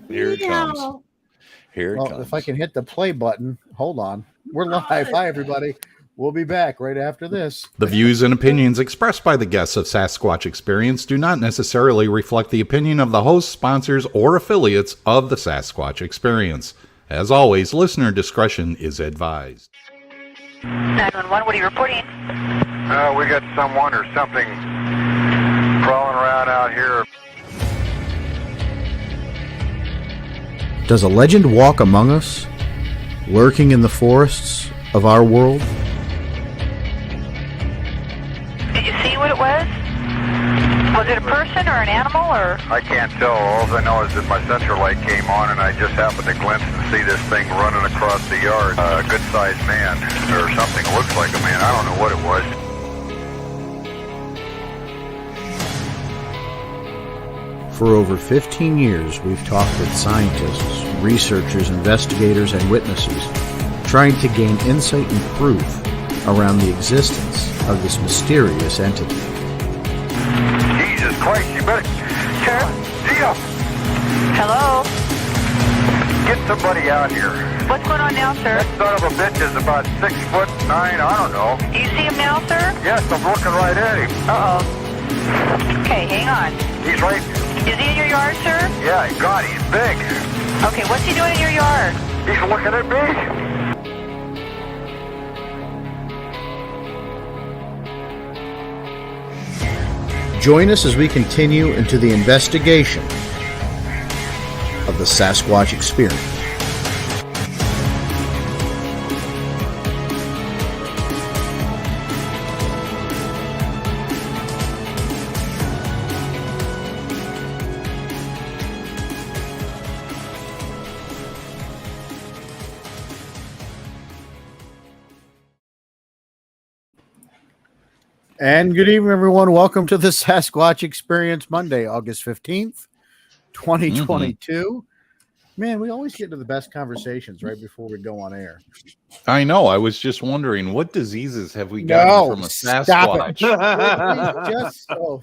Here it comes. Here it comes. If I can hit the play button, hold on. We're live. Hi, everybody. We'll be back right after this. The views and opinions expressed by the guests of Sasquatch Experience do not necessarily reflect the opinion of the hosts, sponsors, or affiliates of the Sasquatch Experience. As always, listener discretion is advised. 911, what are you reporting? We got someone or something crawling around out here. Does a legend walk among us, lurking in the forests of our world? Did you see what it was? Was it a person or an animal or? I can't tell. All I know is that my central light came on and I just happened to glimpse and see this thing running across the yard. A good-sized man or something. It looks like a man. I don't know what it was. For over 15 years, we've talked with scientists, researchers, investigators, and witnesses, trying to gain insight and proof around the existence of this mysterious entity. Jesus Christ, you better... Gio! Hello? Get somebody out here. What's going on now, sir? That son of a bitch is about 6'9", I don't know. Do you see him now, sir? Yes, I'm looking right at him. Uh-oh. Okay, hang on. He's right... Is he in your yard, sir? Yeah, God, he's big. Okay, what's he doing in your yard? He's looking at me. Join us as we continue into the investigation of the Sasquatch Experience. And good evening, everyone. Welcome to the Sasquatch Experience Monday, August 15th, 2022. Man, we always get to the best conversations right before we go on air. I know. I was just wondering, what diseases have we gotten from a Sasquatch?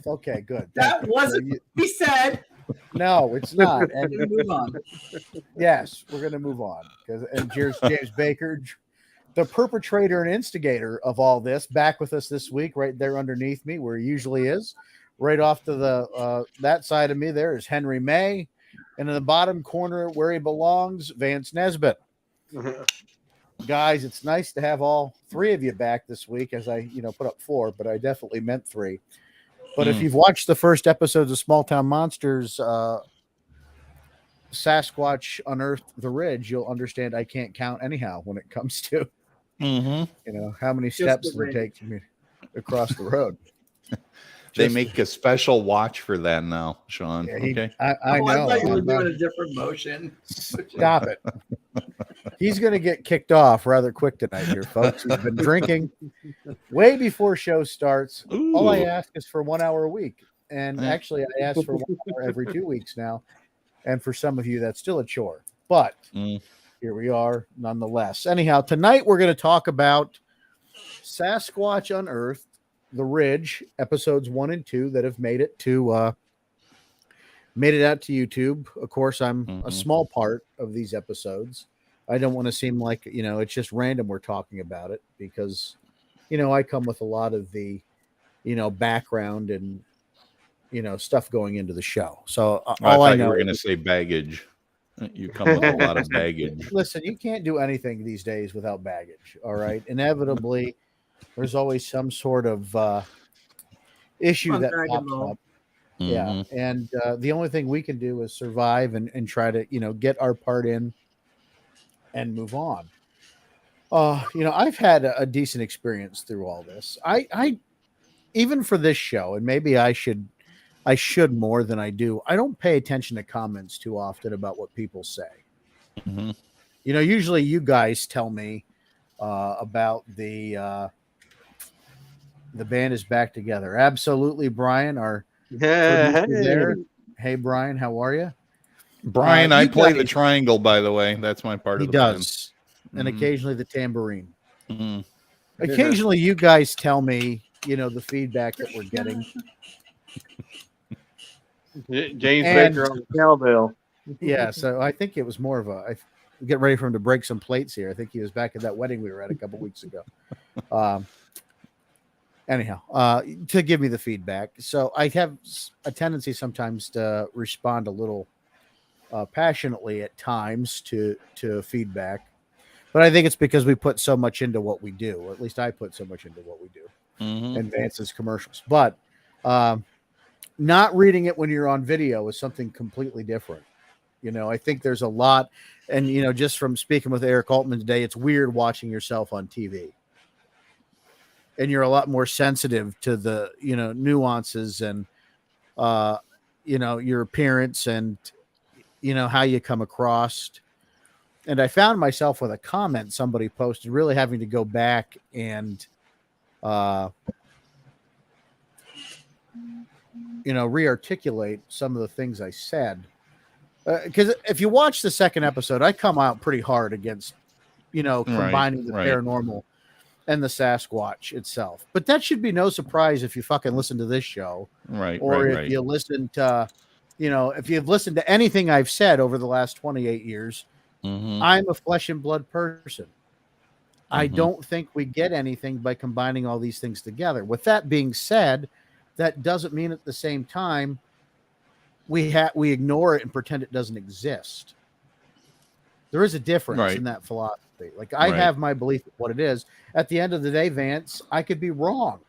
Okay, good. That wasn't what he said. No, it's not. And we move on. Yes, we're going to move on. And here's James Baker, the perpetrator and instigator of all this, back with us this week, right there underneath me, where he usually is. Right off to the that side of me there is Henry May, and in the bottom corner where he belongs, Vance Nesbitt. Guys, it's nice to have all three of you back this week, as I put up four, but I definitely meant three. But if you've watched the first episodes of Small Town Monsters, Sasquatch Unearthed the Ridge, you'll understand I can't count anyhow when it comes to how many steps does it take me across the road. They make a special watch for that now, Sean. Yeah, I know. I thought you were doing a different motion. Stop it. He's going to get kicked off rather quick tonight here, folks. He's been drinking way before show starts. Ooh. All I ask is for 1 hour a week. And actually, I ask for 1 hour every 2 weeks now. And for some of you, that's still a chore. But here we are nonetheless. Anyhow, tonight we're going to talk about Sasquatch Unearthed, The Ridge, episodes 1 and 2 that have made it out to YouTube. Of course, I'm a small part of these episodes. I don't want to seem like, it's just random we're talking about it because, I come with a lot of the, background and, stuff going into the show. So all I know, you were going to say baggage. You come with a lot of baggage. Listen, you can't do anything these days without baggage. All right. Inevitably, there's always some sort of issue that pops up. Yeah. And the only thing we can do is survive and try to, get our part in and move on. I've had a decent experience through all this. I even for this show, and maybe I should more than I do. I don't pay attention to comments too often about what people say. Usually you guys tell me about the band is back together. Absolutely, Brian, our producer there. Hey, Brian, how are you? Brian, I play the triangle, by the way. That's my part of the band. He does. And occasionally the tambourine. Occasionally you guys tell me, the feedback that we're getting. James Baker on the cowbell. Yeah, so I think it was more of a. Get ready for him to break some plates here. I think he was back at that wedding we were at a couple weeks ago. Anyhow, to give me the feedback. So I have a tendency sometimes to respond a little passionately at times to feedback, but I think it's because we put so much into what we do, or at least I put so much into what we do. And Vance's commercials, but not reading it when you're on video is something completely different. I think there's a lot, and just from speaking with Eric Altman today, it's weird watching yourself on TV, and you're a lot more sensitive to the nuances and your appearance and how you come across. And I found myself with a comment somebody posted, really having to go back and re-articulate some of the things I said. Because if you watch the second episode, I come out pretty hard against, combining the paranormal and the Sasquatch itself. But that should be no surprise if you fucking listen to this show. Or if you listen to, if you've listened to anything I've said over the last 28 years, I'm a flesh and blood person. I don't think we get anything by combining all these things together. With that being said, that doesn't mean at the same time we ignore it and pretend it doesn't exist. There is a difference in that philosophy. Like I have my belief of what it is. At the end of the day, Vance, I could be wrong.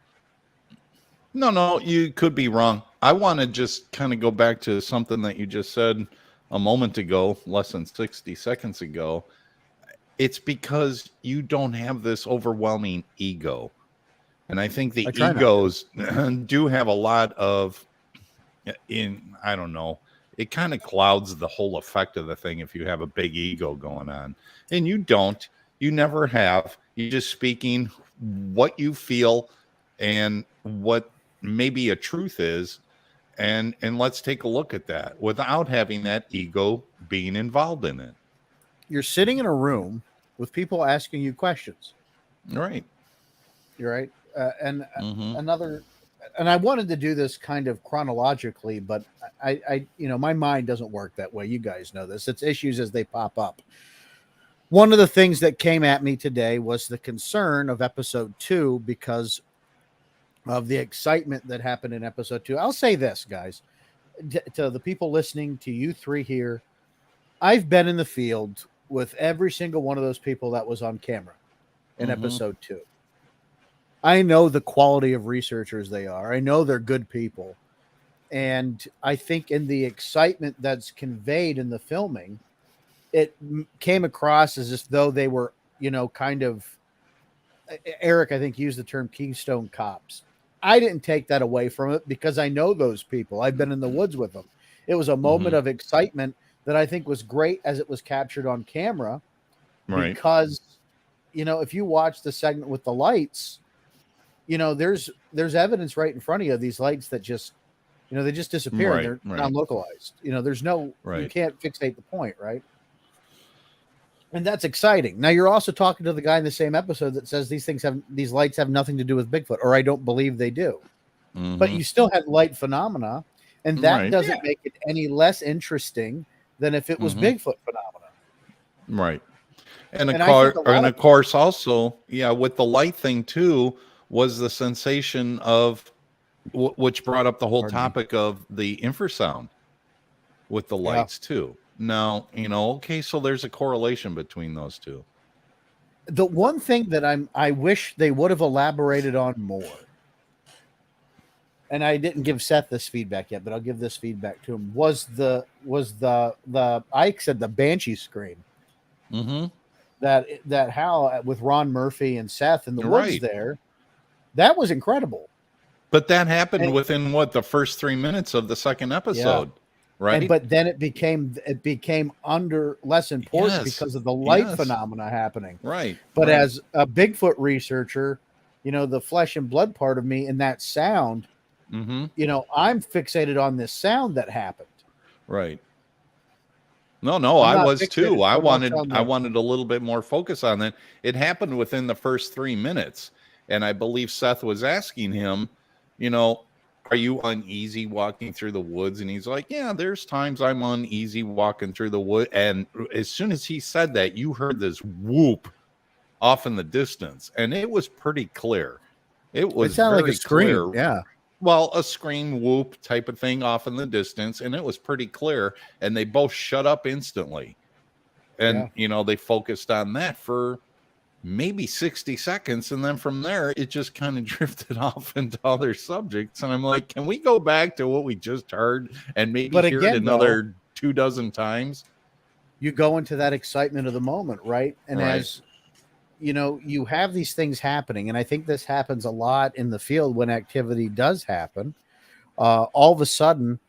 No, you could be wrong. I want to just kind of go back to something that you just said a moment ago, less than 60 seconds ago. It's because you don't have this overwhelming ego. And I think the egos do have a lot of, I don't know, it kind of clouds the whole effect of the thing if you have a big ego going on. And you don't. You never have. You're just speaking what you feel and what maybe a truth is. And let's take a look at that without having that ego being involved in it. You're sitting in a room with people asking you questions. Right. You're right. And I wanted to do this kind of chronologically, but I my mind doesn't work that way. You guys know this. It's issues as they pop up. One of the things that came at me today was the concern of episode 2 because of the excitement that happened in episode 2. I'll say this, guys, to the people listening, to you three here, I've been in the field with every single one of those people that was on camera in episode 2. I know the quality of researchers they are. I know they're good people. And I think in the excitement that's conveyed in the filming, it came across as if though they were, kind of, Eric, I think, used the term Keystone Cops. I didn't take that away from it because I know those people. I've been in the woods with them. It was a moment of excitement that I think was great as it was captured on camera. Right. Because, if you watch the segment with the lights, there's evidence right in front of you, these lights that just, they just disappear. Right, and they're non-localized. There's no, you can't fixate the point, right? And that's exciting. Now you're also talking to the guy in the same episode that says these lights have nothing to do with Bigfoot, or I don't believe they do. But you still had light phenomena, and that doesn't make it any less interesting than if it was Bigfoot phenomena. Right. And of course also, with the light thing too, was the sensation of which brought up the whole topic of the infrasound with the lights too. Now, okay, so there's a correlation between those two. The one thing that I wish they would have elaborated on more, and I didn't give Seth this feedback yet, but I'll give this feedback to him, was the Ike said the Banshee scream. That Hal with Ron Murphy and Seth in the woods there, that was incredible. But that happened within the first 3 minutes of the second episode. Yeah. Right. But then it became under less important because of the light phenomena happening. Right. But as a Bigfoot researcher, the flesh and blood part of me and that sound, I'm fixated on this sound that happened. Right. No, I was too. I wanted a little bit more focus on that. It happened within the first 3 minutes. And I believe Seth was asking him, are you uneasy walking through the woods? And he's like, yeah, there's times I'm uneasy walking through the wood. And as soon as he said that, you heard this whoop off in the distance, and it was pretty clear. It sounded like a scream. Clear. Yeah. Well, a scream whoop type of thing off in the distance, and it was pretty clear. And they both shut up instantly. And, they focused on that for maybe 60 seconds. And then from there, it just kind of drifted off into other subjects. And I'm like, can we go back to what we just heard and maybe hear it another 24 times? You go into that excitement of the moment, right? And as you have these things happening, and I think this happens a lot in the field when activity does happen. All of a sudden,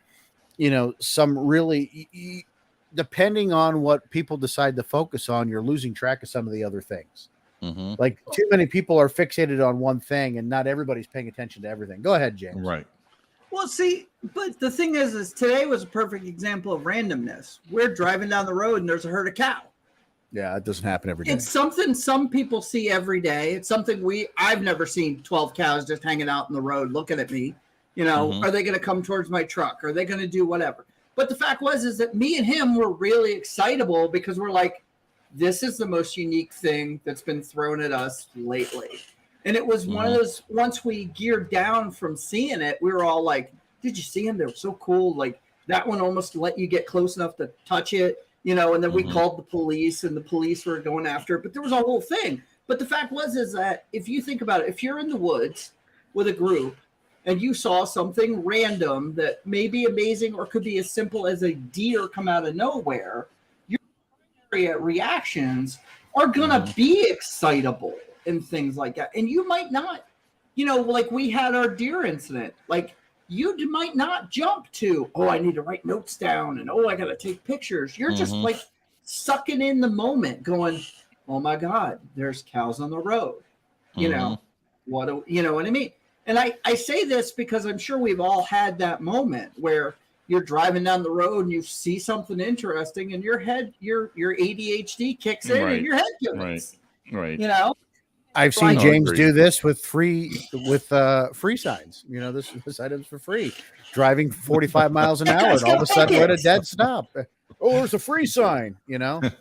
some really, depending on what people decide to focus on, you're losing track of some of the other things. Mm-hmm. Like too many people are fixated on one thing, and not everybody's paying attention to everything. Go ahead, James. Right. Well, see, but the thing is today was a perfect example of randomness. We're driving down the road and there's a herd of cow. Yeah, it doesn't happen every day. It's something some people see every day. It's something I've never seen 12 cows just hanging out in the road looking at me. Are they going to come towards my truck? Are they going to do whatever? But the fact is that me and him were really excitable because we're like, this is the most unique thing that's been thrown at us lately. And it was one of those, once we geared down from seeing it, we were all like, did you see them? They were so cool. Like that one almost let you get close enough to touch it. And then we called the police, and the police were going after it. But there was a whole thing. But the fact is that if you think about it, if you're in the woods with a group and you saw something random that may be amazing or could be as simple as a deer come out of nowhere, your primary reactions are going to be excitable and things like that. And you might not, like we had our deer incident, like, you might not jump to, I need to write notes down and, I got to take pictures. You're just like sucking in the moment going, oh my God, there's cows on the road. You know what I mean? And I say this because I'm sure we've all had that moment where you're driving down the road and you see something interesting and your ADHD kicks in and your head goes, right. I've seen James do this with free signs. This item's for free. Driving 45 miles an hour, and all of a sudden we're at a dead stop. There's a free sign. But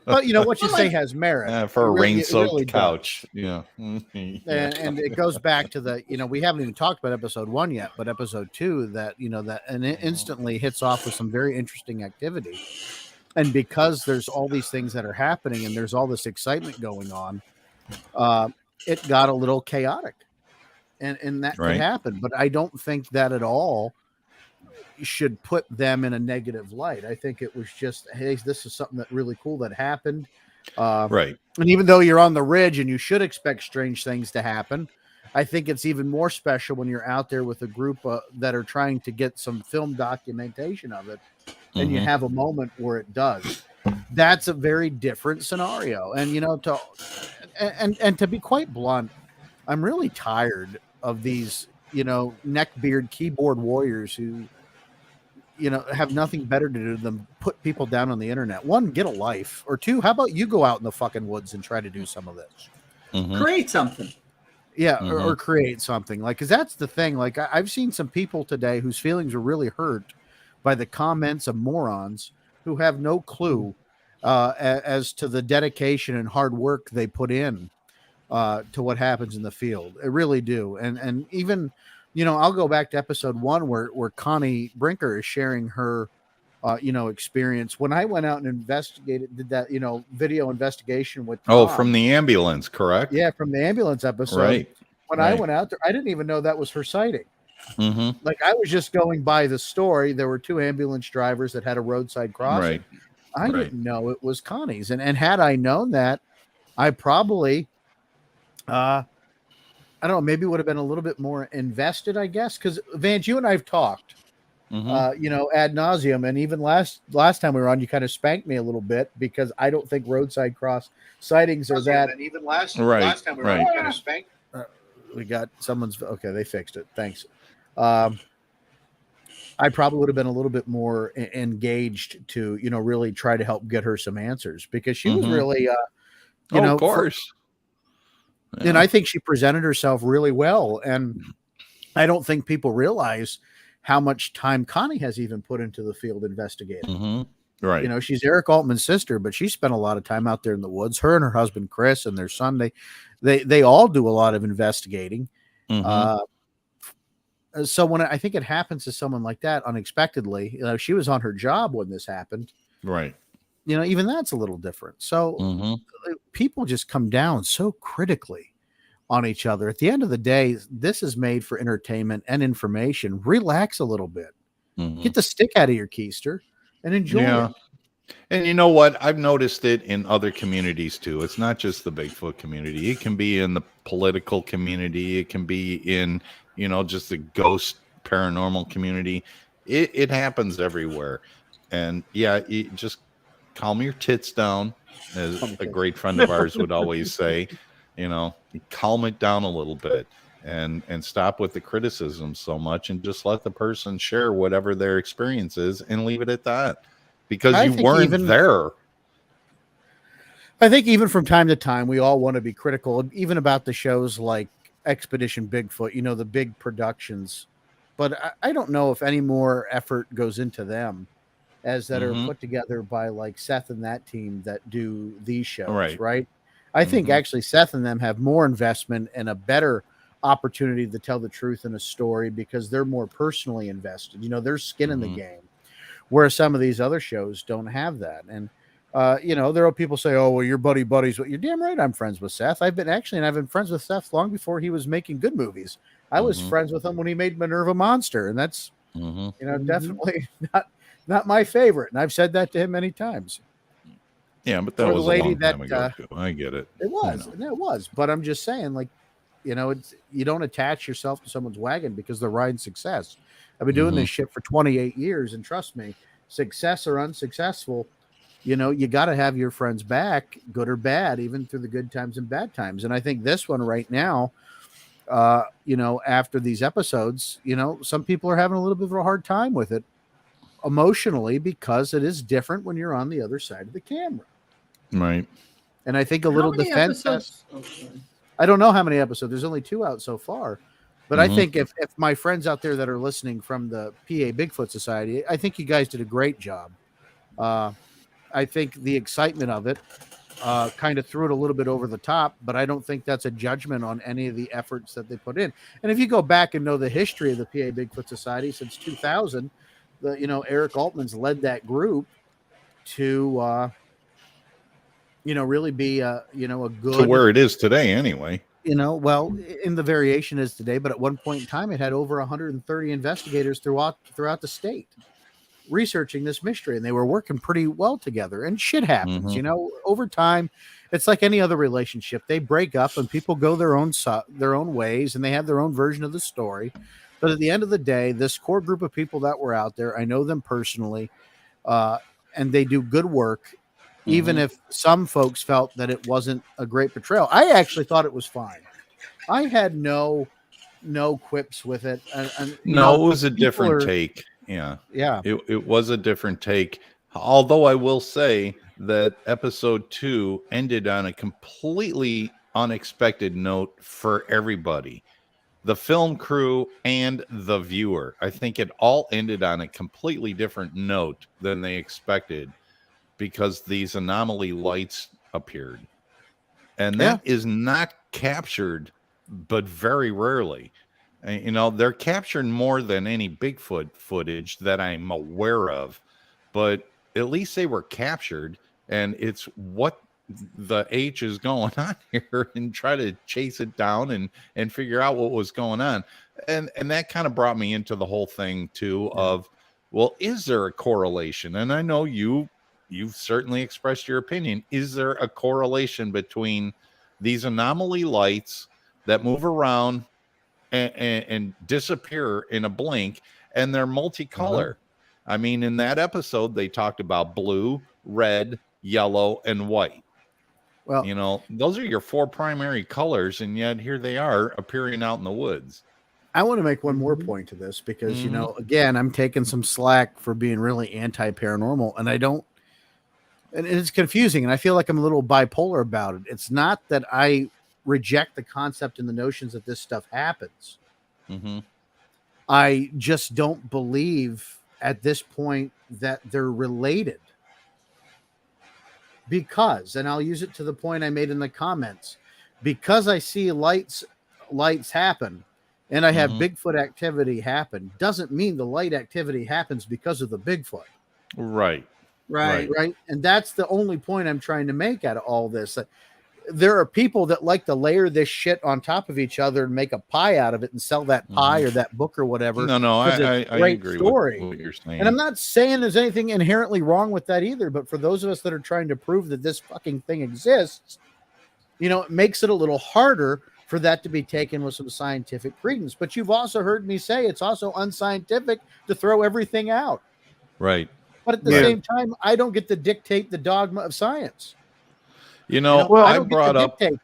what you say has merit for a rain-soaked couch. Yeah, and it goes back to we haven't even talked about episode 1 yet, but episode 2 that and it instantly hits off with some very interesting activity. And because there's all these things that are happening and there's all this excitement going on. It got a little chaotic, and that could happen. But I don't think that at all should put them in a negative light. I think it was just, hey, this is something that really cool that happened. And even though you're on the ridge and you should expect strange things to happen, I think it's even more special when you're out there with a group that are trying to get some film documentation of it, and you have a moment where it does. That's a very different scenario. And, and to be quite blunt, I'm really tired of these, neckbeard keyboard warriors who, have nothing better to do than put people down on the internet. One, get a life. Or two, how about you go out in the fucking woods and try to do some of this? Create something. Yeah. Or create something. Like, because that's the thing. Like, I've seen some people today whose feelings are really hurt by the comments of morons who have no clue as to the dedication and hard work they put in to what happens in the field. I really do. And even, I'll go back to episode 1 where Connie Brinker is sharing her, experience. When I went out and did that, video investigation with Tom, from the ambulance, correct? Yeah, from the ambulance episode. Right. When I went out there, I didn't even know that was her sighting. Like, I was just going by the story. There were 2 ambulance drivers that had a roadside crossing. I didn't know it was Connie's. And had I known that, I probably, I don't know, maybe would have been a little bit more invested, I guess. Because, Vance, you and I have talked, ad nauseum. And even last time we were on, you kind of spanked me a little bit because I don't think roadside cross sightings are that. And even last time we were on, you kind of spanked. We got someone's, okay, they fixed it. Thanks. I probably would have been a little bit more engaged to, really try to help get her some answers because she was really, of course. And I think she presented herself really well. And I don't think people realize how much time Connie has even put into the field investigating. Mm-hmm. Right. You know, she's Eric Altman's sister, but she spent a lot of time out there in the woods. Her and her husband Chris and their son, they all do a lot of investigating. Mm-hmm. So when I think it happens to someone like that unexpectedly, you know, she was on her job when this happened. Right. You know, even that's a little different. So people just come down so critically on each other. At the end of the day, this is made for entertainment and information. Relax a little bit. Get the stick out of your keister and enjoy it. And you know what? I've noticed it in other communities too. It's not just the Bigfoot community. It can be in the political community. It can be in, you know, just the ghost paranormal community. It happens everywhere. And yeah, you just calm your tits down, as a great friend of ours would always say. You know, calm it down a little bit and stop with the criticism so much and just let the person share whatever their experience is and leave it at that. Because you weren't there. I think even from time to time, we all want to be critical, even about the shows like Expedition Bigfoot, you know, the big productions. But I don't know if any more effort goes into them as that are put together by like Seth and that team that do these shows, right? I think actually Seth and them have more investment and a better opportunity to tell the truth in a story because they're more personally invested. You know, there's skin in the game. Whereas some of these other shows don't have that. And, you know, there are people say, oh, well, you're buddies. Well, you're damn right I'm friends with Seth. I've been friends with Seth long before he was making good movies. I was friends with him when he made Minerva Monster. And that's, you know, definitely not my favorite. And I've said that to him many times. Yeah, but that was a long time ago, too. I get it. It was. You know. It was. But I'm just saying, like, you know, you don't attach yourself to someone's wagon because they're riding success. I've been doing this shit for 28 years, and trust me, success or unsuccessful, you know, you got to have your friends back, good or bad, even through the good times and bad times. And I think this one right now, you know, after these episodes, you know, some people are having a little bit of a hard time with it emotionally because it is different when you're on the other side of the camera. Right. And I think a little defense. I don't know how many episodes. There's only 2 out so far. But I think if my friends out there that are listening from the PA Bigfoot Society, I think you guys did a great job. I think the excitement of it kind of threw it a little bit over the top, but I don't think that's a judgment on any of the efforts that they put in. And if you go back and know the history of the PA Bigfoot Society since 2000, you know, Eric Altman's led that group to, you know, really be you know, a good to where it is today anyway. You know, well, in the variation is today, but at one point in time, it had over 130 investigators throughout the state researching this mystery, and they were working pretty well together. And shit happens, you know, over time. It's like any other relationship; they break up, and people go their own ways, and they have their own version of the story. But at the end of the day, this core group of people that were out there, I know them personally, and they do good work. Even if some folks felt that it wasn't a great portrayal, I actually thought it was fine. I had no quips with it. No, it was a different take. Yeah. It was a different take. Although I will say that episode 2 ended on a completely unexpected note for everybody. The film crew and the viewer. I think it all ended on a completely different note than they expected. Because these anomaly lights appeared. And that is not captured, but very rarely. And, you know, they're captured more than any Bigfoot footage that I'm aware of. But at least they were captured. And it's what the H is going on here and try to chase it down and figure out what was going on. And that kind of brought me into the whole thing, too, of, well, is there a correlation? And I know you've certainly expressed your opinion. Is there a correlation between these anomaly lights that move around and disappear in a blink and they're multicolor? I mean, in that episode, they talked about blue, red, yellow, and white. Well, you know, those are your 4 primary colors, and yet here they are appearing out in the woods. I want to make one more point to this because, you know, again, I'm taking some slack for being really anti-paranormal, and I don't. And it's confusing, and I feel like I'm a little bipolar about it. It's not that I reject the concept and the notions that this stuff happens. I just don't believe at this point that they're related. Because, and I'll use it to the point I made in the comments, because I see lights happen and I have Bigfoot activity happen, doesn't mean the light activity happens because of the Bigfoot. Right. And that's the only point I'm trying to make out of all this. There are people that like to layer this shit on top of each other and make a pie out of it and sell that pie or that book or whatever. No, I agree story. with what you're saying. And I'm not saying there's anything inherently wrong with that either, but for those of us that are trying to prove that this fucking thing exists, it makes it a little harder for that to be taken with some scientific credence. But you've also heard me say it's also unscientific to throw everything out. Right. But at the same time, I don't get to dictate the dogma of science. I brought up that.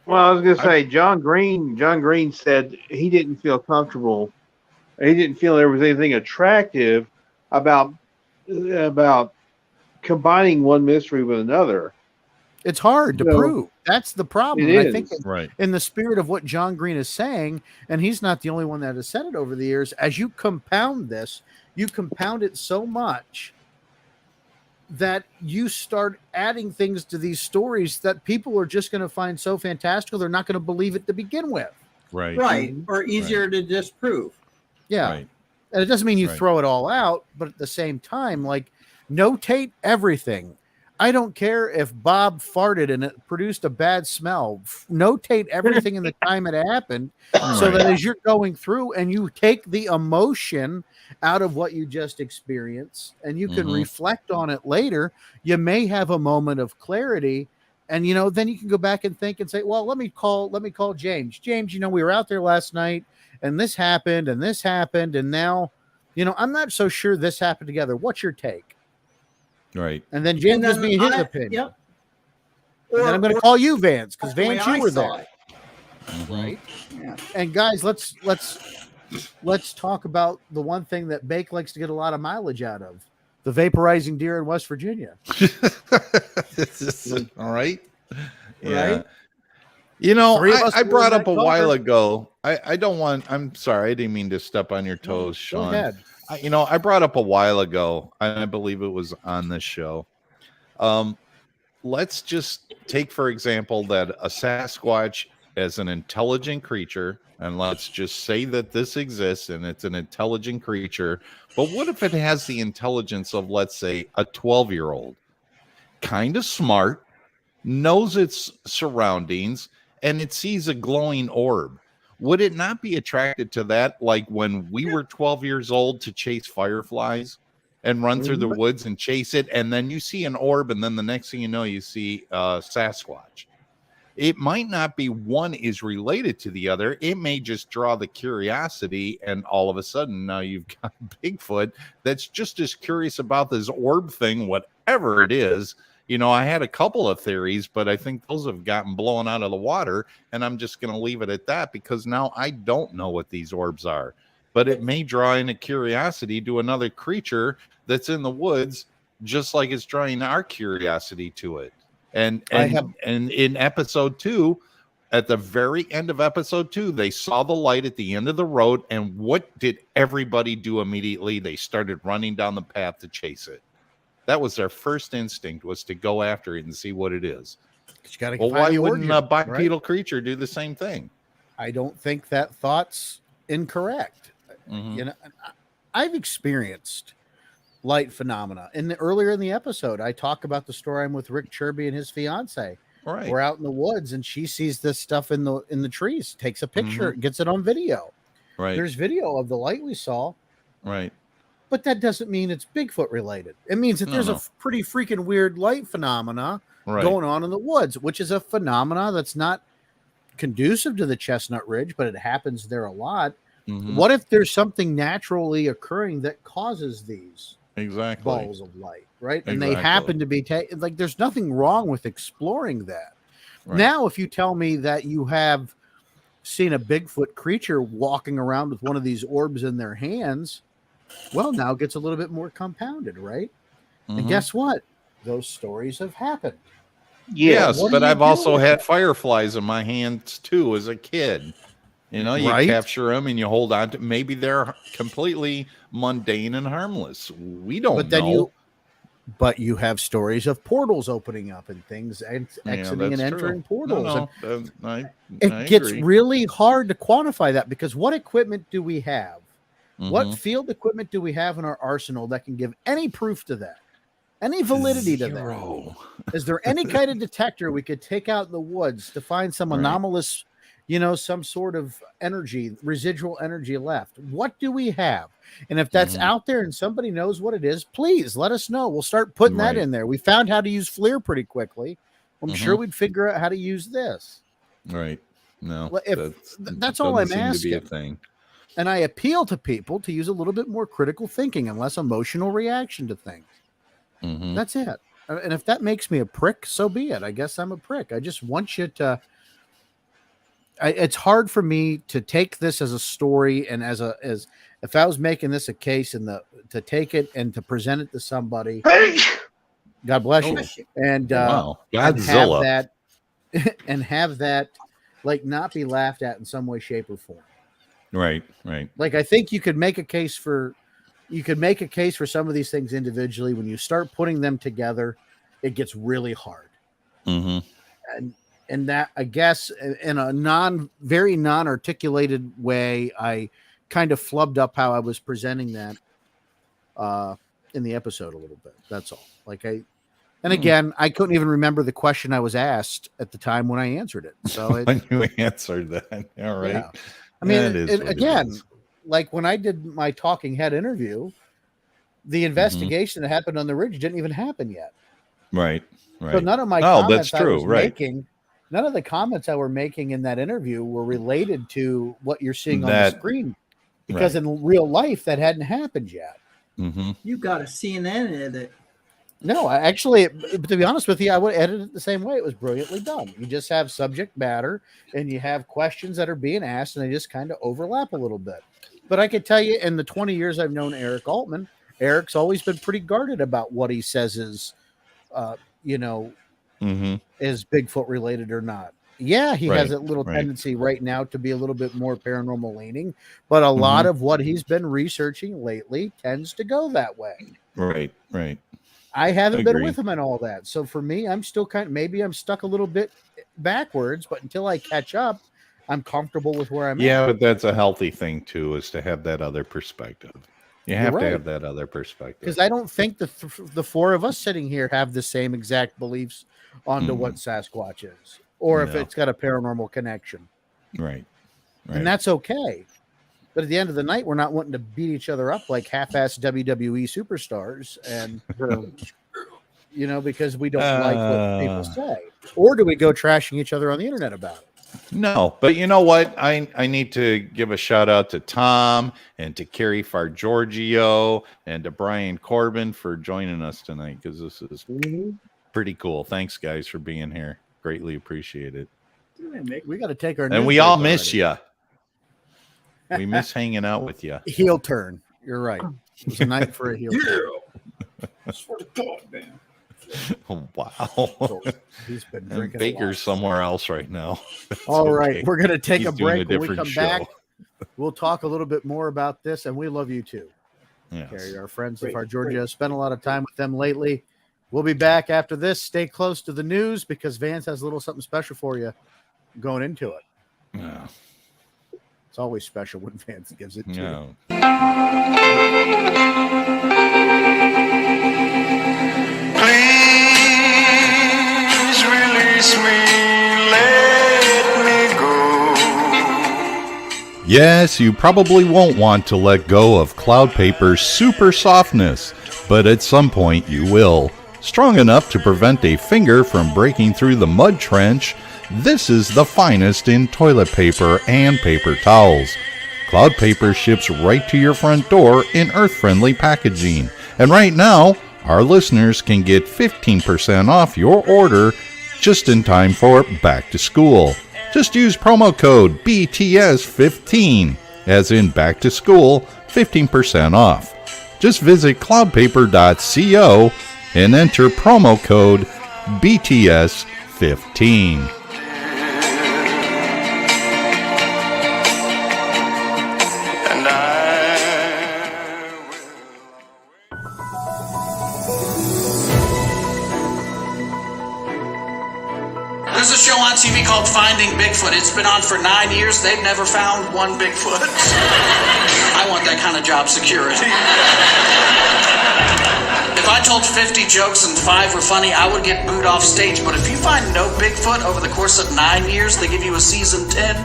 Well, I was going to say, John Green said he didn't feel comfortable. He didn't feel there was anything attractive about combining one mystery with another. It's hard to prove. That's the problem. I think in the spirit of what John Green is saying, and he's not the only one that has said it over the years, as you compound this, you compound it so much that you start adding things to these stories that people are just going to find so fantastical they're not going to believe it to begin with. Right. Or easier to disprove. Yeah. Right. And it doesn't mean you throw it all out, but at the same time, like, notate everything. I don't care if Bob farted and it produced a bad smell. Notate everything in the time it happened so that as you're going through and you take the emotion out of what you just experienced and you can reflect on it later, you may have a moment of clarity. And, then you can go back and think and say, well, let me call James. James, we were out there last night and this happened. And now, I'm not so sure this happened together. What's your take? Right. And then James gives me his opinion. Yep. And then I'm going to call you, Vance, because Vance, you were there. Right. Yeah. And guys, let's talk about the one thing that Bake likes to get a lot of mileage out of: the vaporizing deer in West Virginia. All right. Yeah. Right? I brought up a while ago. I'm sorry, I didn't mean to step on your toes, Sean. Go ahead. I brought up a while ago, and I believe it was on this show. Let's just take, for example, that a Sasquatch as an intelligent creature, and let's just say that this exists and it's an intelligent creature. But what if it has the intelligence of, let's say, a 12-year-old? Kind of smart, knows its surroundings, and it sees a glowing orb. Would it not be attracted to that, like when we were 12 years old, to chase fireflies and run through the woods and chase it, and then you see an orb, and then the next thing you know, you see Sasquatch? It might not be one is related to the other. It may just draw the curiosity, and all of a sudden now you've got Bigfoot that's just as curious about this orb thing, whatever it is. I had a couple of theories, but I think those have gotten blown out of the water, and I'm just going to leave it at that because now I don't know what these orbs are. But it may draw in a curiosity to another creature that's in the woods, just like it's drawing our curiosity to it. And in episode 2, at the very end of episode 2, they saw the light at the end of the road, and what did everybody do immediately? They started running down the path to chase it. That was their first instinct, was to go after it and see what it is. Well, why wouldn't a bipedal creature do the same thing? I don't think that thought's incorrect. I've experienced light phenomena. Earlier in the episode, I talk about the story I'm with Rick Chirby and his fiance. Right. We're out in the woods, and she sees this stuff in the trees, takes a picture, gets it on video. Right. There's video of the light we saw. Right. But that doesn't mean it's Bigfoot related. It means that there's a pretty freaking weird light phenomena going on in the woods, which is a phenomena that's not conducive to the Chestnut Ridge, but it happens there a lot. What if there's something naturally occurring that causes these balls of light, right? And they happen to be like, there's nothing wrong with exploring that. Now, if you tell me that you have seen a Bigfoot creature walking around with one of these orbs in their hands, well, now it gets a little bit more compounded, right? And guess what? Those stories have happened. Yes, but I've also had fireflies in my hands too as a kid. You know, you Right. capture them and you hold on to. Maybe they're completely mundane and harmless. We don't But then know. you have stories of portals opening up and things exiting and that's entering true. portals. I It gets agree. really hard to quantify that, because what equipment do we have? What Mhm. field equipment do we have in our arsenal that can give any proof to that? Any validity to that? Zero. Is there any kind of detector we could take out in the woods to find some Right. anomalous, some sort of energy, residual energy left? What do we have? And if that's Mhm. out there and somebody knows what it is, please let us know. We'll start putting that Right. in there. We found how to use FLIR pretty quickly. I'm sure Mhm. we'd figure out how to use this. Right. No, Well, that's all doesn't I'm seem to be a asking. thing. And I appeal to people to use a little bit more critical thinking and less emotional reaction to things. Mhm. That's it. And if that makes me a prick, so be it. I guess I'm a prick. I just want you to. It's hard for me to take this as a story and as if I was making this a case to take it and to present it to somebody. God bless you. And Wow. and have Godzilla. that and have that like not be laughed at in some way, shape, or form. Right. Right. Like I think you could make a case for some of these things individually. When you start putting them together, it gets really hard. Mm-hmm. And that, I guess, in a very non-articulated way, I kind of flubbed up how I was presenting that in the episode a little bit. That's all. Again, I couldn't even remember the question I was asked at the time when I answered it. So When you answered that, all right. Yeah. I mean, That is what it again, is. like when I did my talking head interview, the investigation that happened on the ridge didn't even happen yet. Right. Right. So none of my that's comments I true. was Right. making, none of the comments I were making in that interview were related to what you're seeing on the screen, because in real life that hadn't happened yet. Mm-hmm. You got a CNN edit. No, to be honest with you, I would edit it the same way. It was brilliantly done. You just have subject matter and you have questions that are being asked, and they just kind of overlap a little bit. But I could tell you, in the 20 years I've known Eric Altman, Eric's always been pretty guarded about what he says is, is Bigfoot related or not. Yeah, he has a little tendency right now to be a little bit more paranormal leaning, but a lot of what he's been researching lately tends to go that way. Right. Right. I haven't been with him in all that. So for me, I'm still maybe I'm stuck a little bit backwards, but until I catch up, I'm comfortable with where I'm at. Yeah, but that's a healthy thing too, is to have that other perspective. You have to have that other perspective. Because I don't think the four of us sitting here have the same exact beliefs onto what Sasquatch is, or if it's got a paranormal connection. Right. And that's okay. But at the end of the night, we're not wanting to beat each other up like half-assed WWE superstars, and because we don't like what people say. Or do we go trashing each other on the internet about it? No, but you know what? I need to give a shout out to Tom and to Carrie Fargiorgio and to Brian Corbin for joining us tonight, because this is pretty cool. Thanks, guys, for being here. Greatly appreciate it. We got to take our and we all miss you. We miss hanging out with you. Heel turn. You're right. It was a night for a heel turn. That's for the God, man. Oh, wow. He's been drinking. Baker's somewhere else right now. All right. We're going to take a doing break. a When we come back, we'll talk a little bit more about this, and we love you too. Yes. Carrie, our friends of our Georgia, spent a lot of time with them lately. We'll be back after this. Stay close to the news, because Vance has a little something special for you going into it. Yeah. It's always special when Vance gives it to you. Please release me, let me go. Yes, you probably won't want to let go of Cloud Paper's super softness, but at some point you will. Strong enough to prevent a finger from breaking through the mud trench, this is the finest in toilet paper and paper towels. Cloud Paper ships right to your front door in earth-friendly packaging. And right now, our listeners can get 15% off your order just in time for back to school. Just use promo code BTS15, as in back to school, 15% off. Just visit cloudpaper.co and enter promo code BTS15. There's a show on TV called Finding Bigfoot. It's been on for 9 years. They've never found one Bigfoot. I want that kind of job security. If I told 50 jokes and 5 were funny, I would get booed off stage. But if you find no Bigfoot over the course of 9 years, they give you a season 10.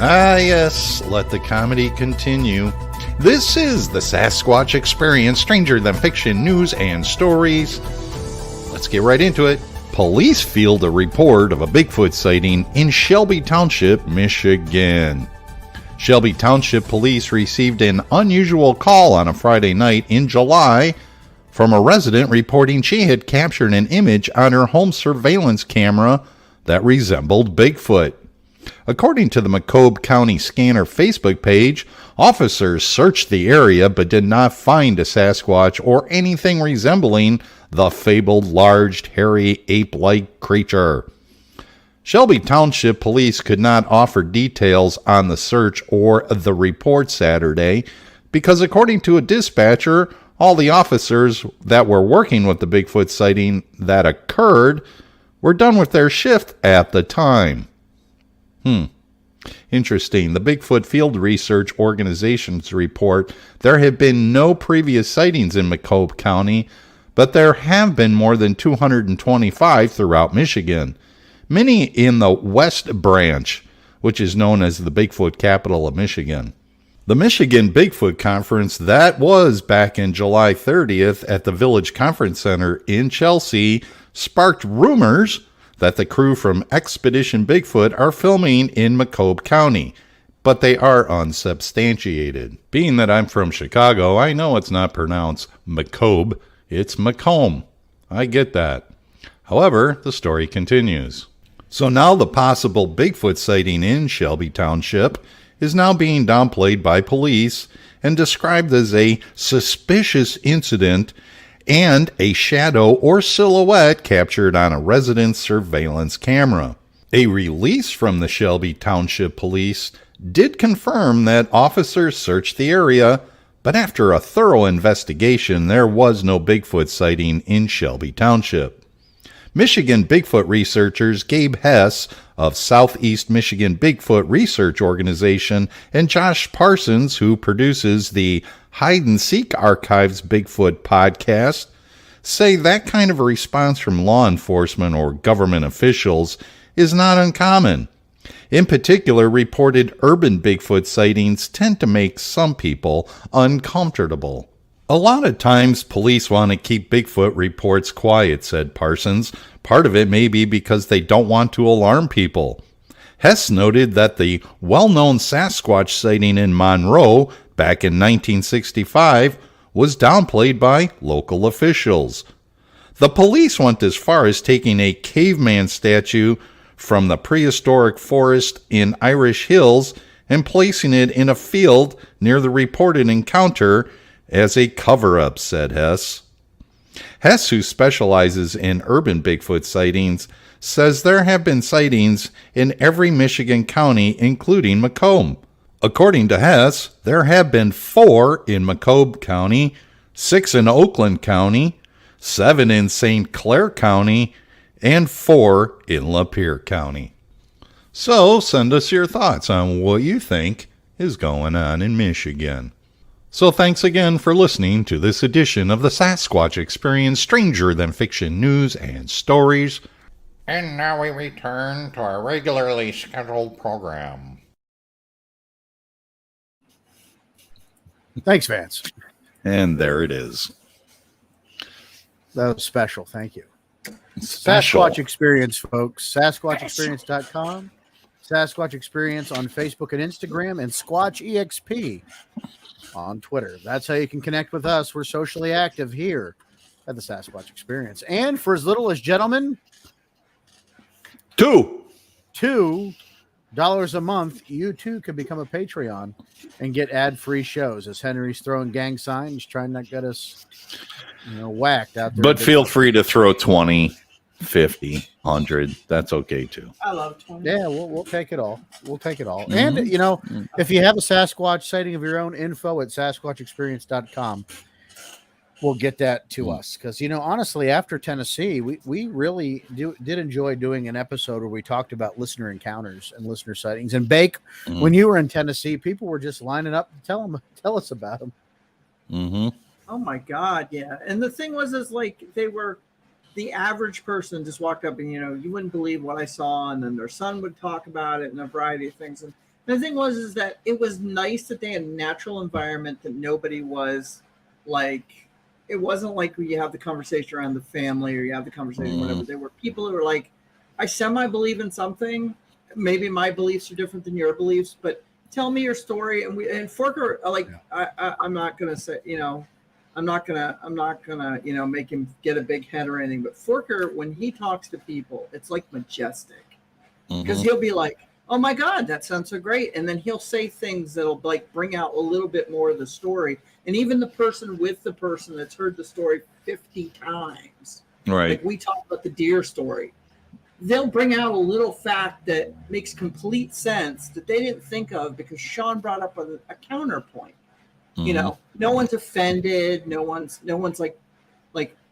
Ah, yes, let the comedy continue. This is the Sasquatch Experience, stranger than fiction news and stories. Let's get right into it. Police field a report of a Bigfoot sighting in Shelby Township, Michigan. Shelby Township Police received an unusual call on a Friday night in July from a resident reporting she had captured an image on her home surveillance camera that resembled Bigfoot. According to the Macomb County Scanner Facebook page, officers searched the area but did not find a Sasquatch or anything resembling the fabled large, hairy, ape-like creature. Shelby Township Police could not offer details on the search or the report Saturday because, according to a dispatcher, all the officers that were working with the Bigfoot sighting that occurred were done with their shift at the time. Interesting. The Bigfoot Field Research Organization's report, there have been no previous sightings in Macomb County, but there have been more than 225 throughout Michigan. Many in the West Branch, which is known as the Bigfoot capital of Michigan. The Michigan Bigfoot Conference that was back in July 30th at the Village Conference Center in Chelsea sparked rumors that the crew from Expedition Bigfoot are filming in Macomb County, but they are unsubstantiated. Being that I'm from Chicago, I know it's not pronounced Macomb, it's Macomb. I get that. However, the story continues. So now the possible Bigfoot sighting in Shelby Township is now being downplayed by police and described as a suspicious incident and a shadow or silhouette captured on a resident's surveillance camera. A release from the Shelby Township Police did confirm that officers searched the area, but after a thorough investigation, there was no Bigfoot sighting in Shelby Township. Michigan Bigfoot researchers Gabe Hess of Southeast Michigan Bigfoot Research Organization and Josh Parsons, who produces the Hide and Seek Archives Bigfoot podcast, say that kind of a response from law enforcement or government officials is not uncommon. In particular, reported urban Bigfoot sightings tend to make some people uncomfortable. A lot of times, police want to keep Bigfoot reports quiet, said Parsons. Part of it may be because they don't want to alarm people. Hess noted that the well-known Sasquatch sighting in Monroe back in 1965 was downplayed by local officials. The police went as far as taking a caveman statue from the prehistoric forest in Irish Hills and placing it in a field near the reported encounter as a cover-up, said Hess. Hess, who specializes in urban Bigfoot sightings, says there have been sightings in every Michigan county, including Macomb. According to Hess, there have been 4 in Macomb County, 6 in Oakland County, 7 in St. Clair County, and 4 in Lapeer County. So send us your thoughts on what you think is going on in Michigan. So thanks again for listening to this edition of the Sasquatch Experience, stranger than fiction news and stories. And now we return to our regularly scheduled program. Thanks, Vance. And there it is. That was special. Thank you. Special. Sasquatch Experience, folks. SasquatchExperience.com. Sasquatch Experience on Facebook and Instagram, and Squatch EXP on Twitter. That's how you can connect with us. We're socially active here at the Sasquatch Experience. And for as little as, gentlemen, $2 a month, you too can become a Patreon and get ad-free shows. As Henry's throwing gang signs, trying not to get us whacked out there. But feel free to throw 20, 50, 100. That's okay too. I love 20. Yeah, we'll take it all. We'll take it all. Mm-hmm. And if you have a Sasquatch sighting of your own, info at SasquatchExperience.com. will get that to us, because honestly, after Tennessee, we really did enjoy doing an episode where we talked about listener encounters and listener sightings. And Bake, when you were in Tennessee, people were just lining up to tell us about them. Oh my God, yeah. And the thing was, is like they were the average person just walked up and you wouldn't believe what I saw, and then their son would talk about it and a variety of things. And the thing was, is that it was nice that they had a natural environment, that nobody was like, it wasn't like you have the conversation around the family or you have the conversation, whatever. There were people who were like, I semi-believe in something. Maybe my beliefs are different than your beliefs, but tell me your story. And Forker, like, I'm not going to say, I'm not gonna, make him get a big head or anything. But Forker, when he talks to people, it's like majestic, because he'll be like, "Oh my God, that sounds so great," and then he'll say things that'll like bring out a little bit more of the story. And even the person that's heard the story 50 times, right? Like we talked about the deer story, they'll bring out a little fact that makes complete sense that they didn't think of because Sean brought up a counterpoint. No one's offended. No one's like,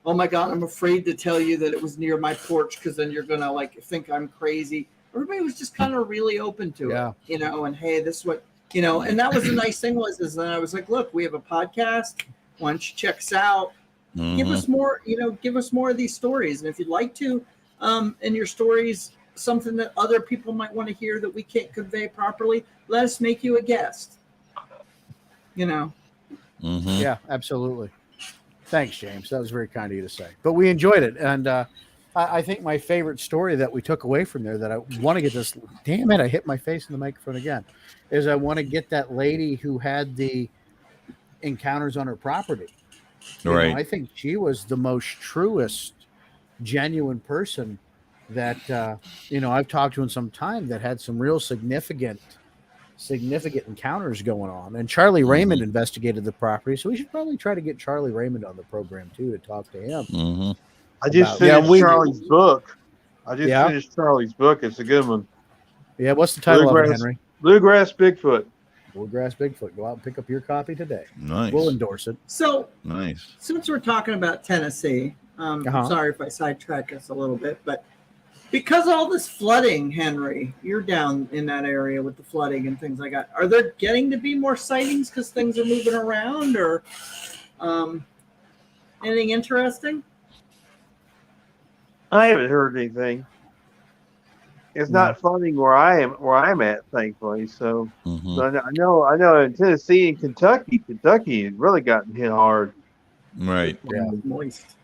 oh my God, I'm afraid to tell you that it was near my porch because then you're gonna like think I'm crazy. Everybody was just kind of really open to it, and hey, this is what, and that was the nice thing is then I was like, look, we have a podcast. Why don't you check us out? Give us more, give us more of these stories. And if you'd like to, in your stories, something that other people might want to hear that we can't convey properly, let us make you a guest. Yeah, absolutely. Thanks, James. That was very kind of you to say. But we enjoyed it, and I think my favorite story that we took away from there, that I want to get this. Damn it! I hit my face in the microphone again. Is I want to get that lady who had the encounters on her property. Right. I think she was the most truest, genuine person that I've talked to in some time, that had some real significant encounters going on. And Charlie Raymond investigated the property, so we should probably try to get Charlie Raymond on the program too, to talk to him. I just finished Charlie's book. Finished Charlie's book. It's a good one. Yeah, what's the title of it, Henry? Bluegrass Bigfoot. Bluegrass Bigfoot. Go out and pick up your copy today. Nice. We'll endorse it. So nice. Since we're talking about Tennessee, sorry if I sidetrack us a little bit, but because of all this flooding, Henry, you're down in that area with the flooding and things like that. Are there getting to be more sightings because things are moving around, or anything interesting? I haven't heard anything. It's not flooding where I'm at, thankfully. So, so I know in Tennessee and Kentucky has really gotten hit hard. Right. Yeah. Moist.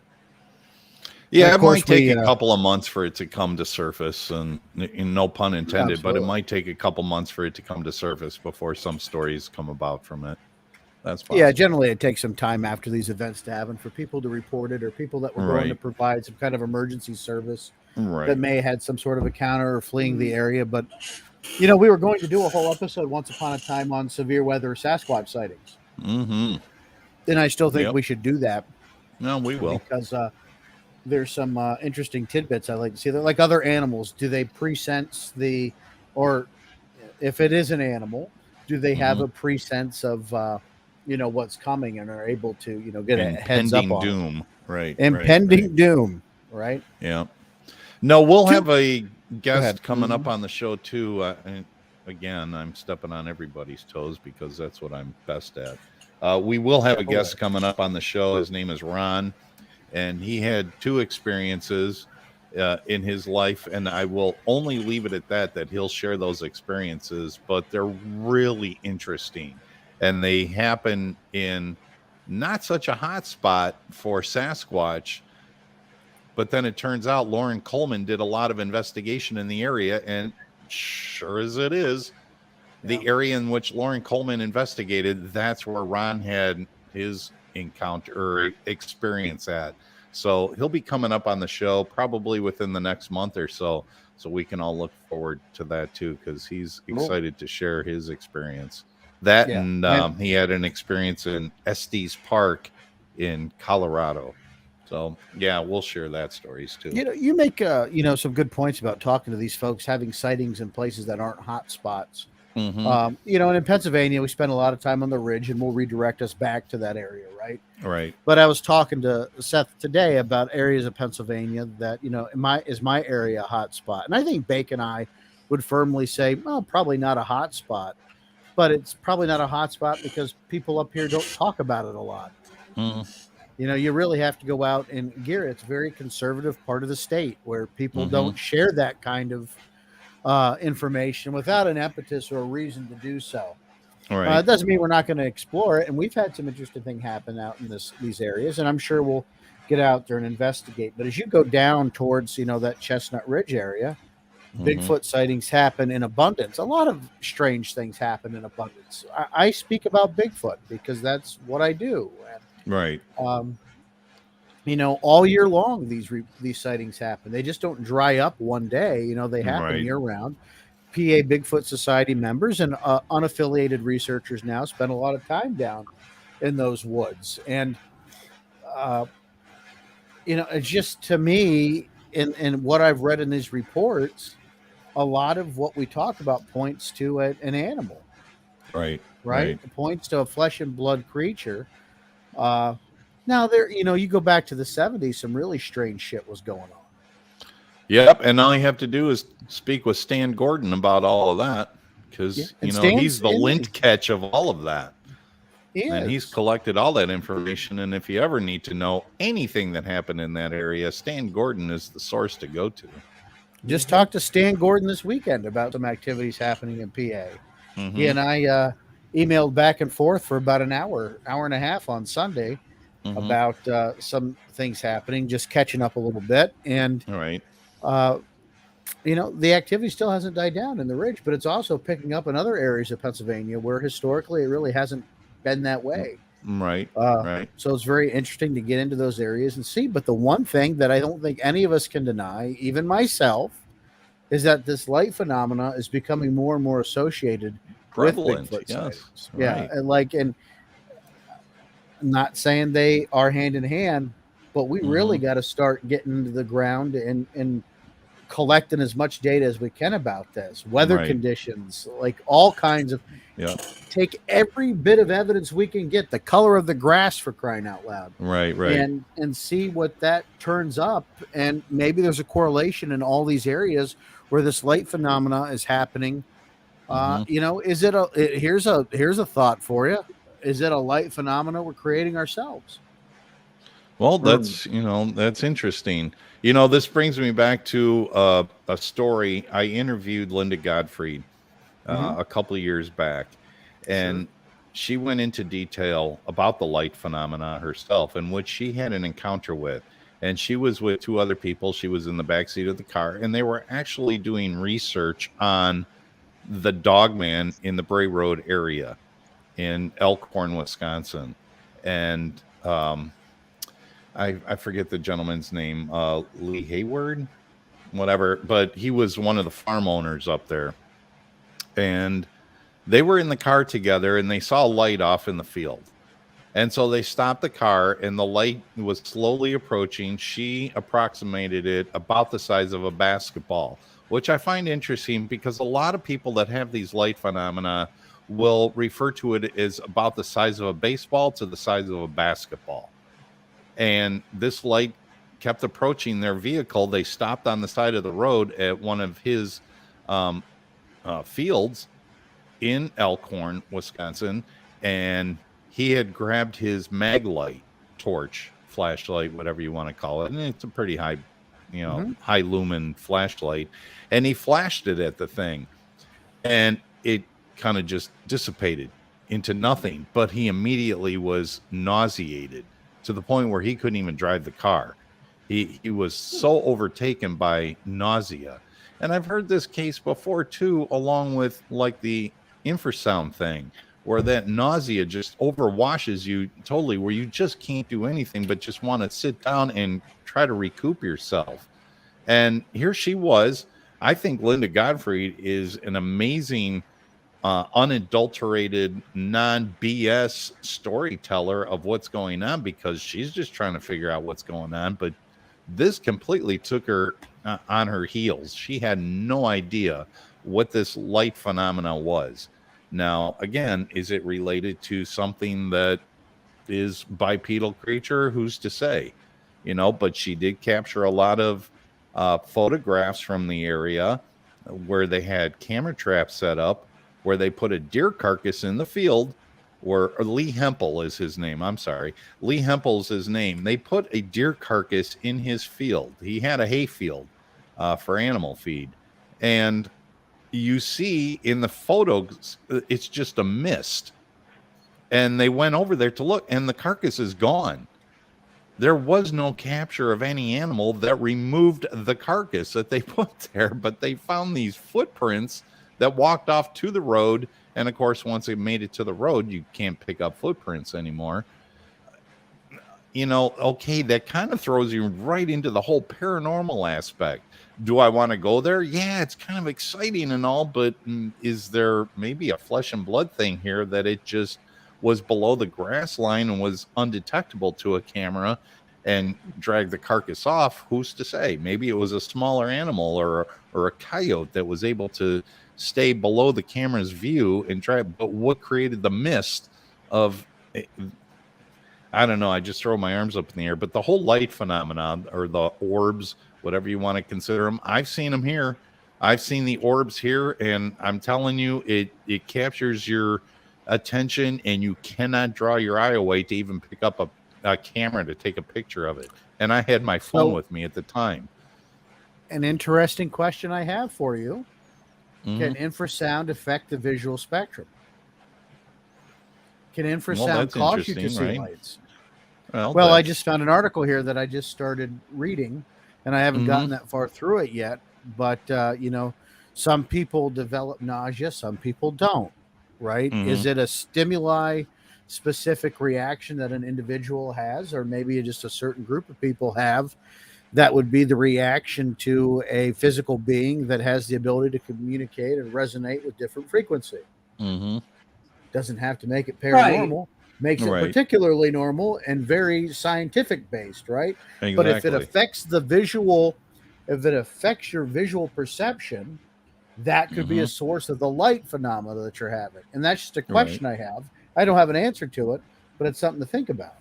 Yeah, it might take a couple of months for it to come to surface, and no pun intended, but it might take a couple months for it to come to surface before some stories come about from it. That's possible. Yeah, generally it takes some time after these events to happen for people to report it, or people that were going to provide some kind of emergency service that may have had some sort of encounter or fleeing the area. But, we were going to do a whole episode once upon a time on severe weather Sasquatch sightings. And I still think we should do that. No, we will. Because there's some interesting tidbits I like to see. They're like other animals. Do they pre-sense or if it is an animal, do they have a pre-sense of, what's coming, and are able to, get a heads up on doom. Right. Impending doom. Right. Yeah. No, we'll have a guest coming up on the show too. And again, I'm stepping on everybody's toes because that's what I'm best at. We will have a guest coming up on the show. His name is Ron, and he had 2 experiences in his life, and I will only leave it at that he'll share those experiences, but they're really interesting, and they happen in not such a hot spot for Sasquatch. But then it turns out Lauren Coleman did a lot of investigation in the area, and sure as it is, the area in which Lauren Coleman investigated, that's where Ron had his encounter or experience at. So he'll be coming up on the show probably within the next month or so we can all look forward to that too, because he's excited to share his experience. And he had an experience in Estes Park in Colorado. So, yeah, we'll share that stories too. You make some good points about talking to these folks, having sightings in places that aren't hot spots. And in Pennsylvania, we spend a lot of time on the ridge, and we'll redirect us back to that area, right? Right. But I was talking to Seth today about areas of Pennsylvania that, is my area a hot spot? And I think Bake and I would firmly say, well, probably not a hot spot, but it's probably not a hot spot because people up here don't talk about it a lot. You really have to go out and gear. It's a very conservative part of the state where people don't share that kind of information without an impetus or a reason to do so. Right. It doesn't mean we're not going to explore it. And we've had some interesting things happen out in these areas, and I'm sure we'll get out there and investigate. But as you go down towards, that Chestnut Ridge area, Bigfoot sightings happen in abundance. A lot of strange things happen in abundance. I speak about Bigfoot because that's what I do. And, right. All year long, these sightings happen. They just don't dry up one day. They happen year round. PA Bigfoot Society members and unaffiliated researchers now spend a lot of time down in those woods. And, it's just, to me, in what I've read in these reports, a lot of what we talk about points to an animal. Right. It points to a flesh and blood creature. Now there, you go back to the 70s, some really strange shit was going on. Yep. And all you have to do is speak with Stan Gordon about all of that. Because, he's the lint catch of all of that. And he's collected all that information. And if you ever need to know anything that happened in that area, Stan Gordon is the source to go to. Just talked to Stan Gordon this weekend about some activities happening in PA. He and I emailed back and forth for about an hour and a half on Sunday about some things happening, just catching up a little bit. And, the activity still hasn't died down in the ridge, but it's also picking up in other areas of Pennsylvania where historically it really hasn't been that way. Right. So it's very interesting to get into those areas and see. But the one thing that I don't think any of us can deny, even myself, is that this light phenomena is becoming more and more associated prevalent with Bigfoot sightings. Yeah, and I'm not saying they are hand in hand, but we really got to start getting into the ground and collecting as much data as we can about this, weather conditions, like all kinds of. Take every bit of evidence we can get, the color of the grass, for crying out loud. Right. And see what that turns up. And maybe there's a correlation in all these areas where this light phenomena is happening. Is it here's a thought for you. Is it a light phenomena we're creating ourselves? Well, that's interesting. This brings me back to a story. I interviewed Linda Gottfried a couple of years back, and she went into detail about the light phenomena herself and what she had an encounter with. And she was with two other people. She was in the backseat of the car, and they were actually doing research on the Dogman in the Bray Road area in Elkhorn, Wisconsin. And I forget the gentleman's name, Lee Hayward, whatever, but he was one of the farm owners up there. And they were in the car together, and they saw a light off in the field. And so they stopped the car, and the light was slowly approaching. She approximated it about the size of a basketball, which I find interesting because a lot of people that have these light phenomena will refer to it as about the size of a baseball to the size of a basketball. And this light kept approaching their vehicle. They stopped on the side of the road at one of his fields in Elkhorn, Wisconsin, and he had grabbed his mag light torch, flashlight, whatever you want to call it, and it's a pretty high, high lumen flashlight, and he flashed it at the thing, and it kind of just dissipated into nothing. But he immediately was nauseated to the point where he couldn't even drive the car. He was so overtaken by nausea. And I've heard this case before too, along with like the infrasound thing, where that nausea just overwashes you totally, where you just can't do anything but just want to sit down and try to recoup yourself. And here she was. I think Linda Gottfried is an amazing, unadulterated, non-BS storyteller of what's going on, because she's just trying to figure out what's going on. But this completely took her on her heels. She had no idea what this light phenomena was. Now, again, is it related to something that is bipedal creature? Who's to say? But she did capture a lot of photographs from the area where they had camera traps set up, where they put a deer carcass in the field, or Lee Hempel is his name. I'm sorry. Lee Hempel's his name. They put a deer carcass in his field. He had a hay field for animal feed. And you see in the photos, it's just a mist. And they went over there to look, and the carcass is gone. There was no capture of any animal that removed the carcass that they put there, but they found these footprints that walked off to the road. And of course, once it made it to the road, you can't pick up footprints anymore. Okay, that kind of throws you right into the whole paranormal aspect. Do I want to go there? Yeah, it's kind of exciting and all, but is there maybe a flesh and blood thing here that it just was below the grass line and was undetectable to a camera and dragged the carcass off? Who's to say? Maybe it was a smaller animal or a coyote that was able to stay below the camera's view and drag. But what created the mist of, I don't know, I just throw my arms up in the air, but the whole light phenomenon, or the orbs, whatever you want to consider them, I've seen them here. I've seen the orbs here, and I'm telling you, it captures your attention, and you cannot draw your eye away to even pick up a camera to take a picture of it. And I had my phone with me at the time. An interesting question I have for you. Can infrasound affect the visual spectrum? Can infrasound cause you to see lights? Well, I just found an article here that I just started reading, and I haven't gotten that far through it yet. But, some people develop nausea, some people don't, right? Is it a stimuli-specific reaction that an individual has, or maybe just a certain group of people have, that would be the reaction to a physical being that has the ability to communicate and resonate with different frequency? Doesn't have to make it paranormal. Makes it particularly normal and very scientific based, right? Exactly. But if it affects the visual, if it affects your visual perception, that could be a source of the light phenomena that you're having. And that's just a question I have. I don't have an answer to it, but it's something to think about.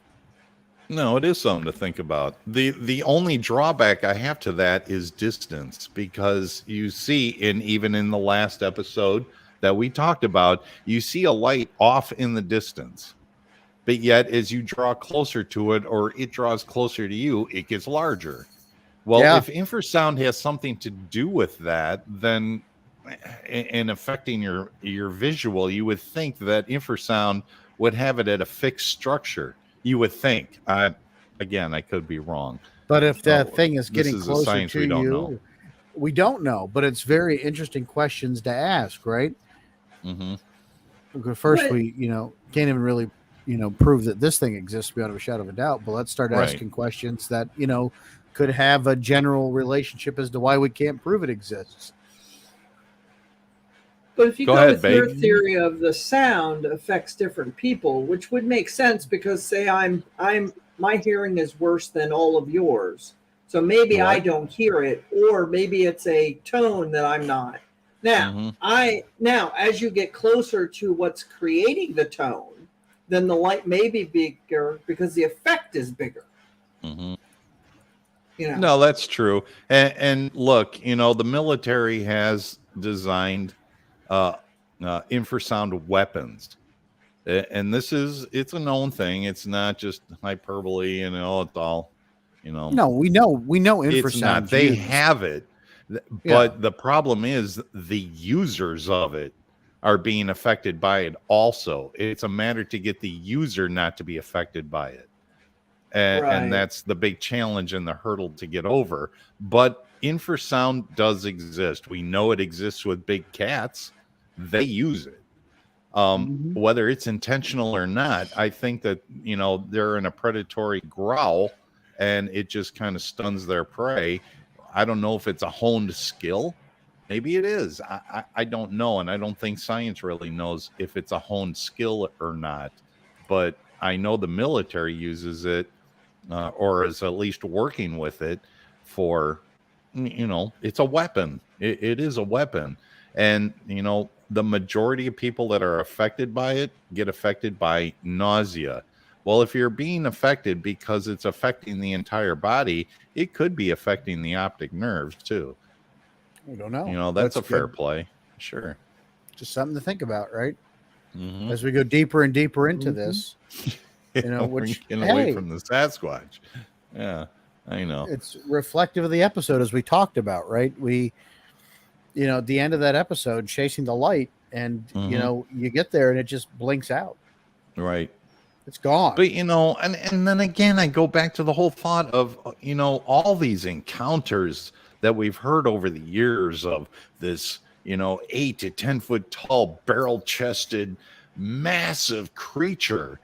No, it is something to think about. The only drawback I have to that is distance, because you see, even in the last episode that we talked about, you see a light off in the distance. But yet, as you draw closer to it, or it draws closer to you, it gets larger. Well, if infrasound has something to do with that, then in affecting your visual, you would think that infrasound would have it at a fixed structure. You would think. Again, I could be wrong. But if that thing is getting closer to you, we don't know. But it's very interesting questions to ask, right? First, we can't even really prove that this thing exists beyond a shadow of a doubt. But let's start asking questions that could have a general relationship as to why we can't prove it exists. But if you go with your theory of the sound affects different people, which would make sense, because say my hearing is worse than all of yours, so maybe I don't hear it, or maybe it's a tone that I'm not. Now, as you get closer to what's creating the tone, then the light may be bigger because the effect is bigger. No, that's true. And look, the military has designed infrasound weapons, and it's a known thing. It's not just hyperbole, it's all, No, we know infrasound. It's not. They have it, but the problem is the users of it are being affected by it also. It's a matter to get the user not to be affected by it. And that's the big challenge and the hurdle to get over. But infrasound does exist. We know it exists with big cats. They use it. Whether it's intentional or not, I think that, they're in a predatory growl and it just kind of stuns their prey. I don't know if it's a honed skill. Maybe it is. I don't know. And I don't think science really knows if it's a honed skill or not. But I know the military uses it, or is at least working with it for, it's a weapon. It is a weapon. And, the majority of people that are affected by it get affected by nausea. Well, if you're being affected because it's affecting the entire body, it could be affecting the optic nerves too. We don't know. That's a fair play. Sure. Just something to think about, right? Mm-hmm. As we go deeper and deeper into this, we're getting away from the Sasquatch. Yeah, I know. It's reflective of the episode, as we talked about, right? We, at the end of that episode, chasing the light, and you get there and it just blinks out. Right. It's gone. But and then again, I go back to the whole thought of all these encounters that we've heard over the years of this 8 to 10 foot tall, barrel chested, massive creature.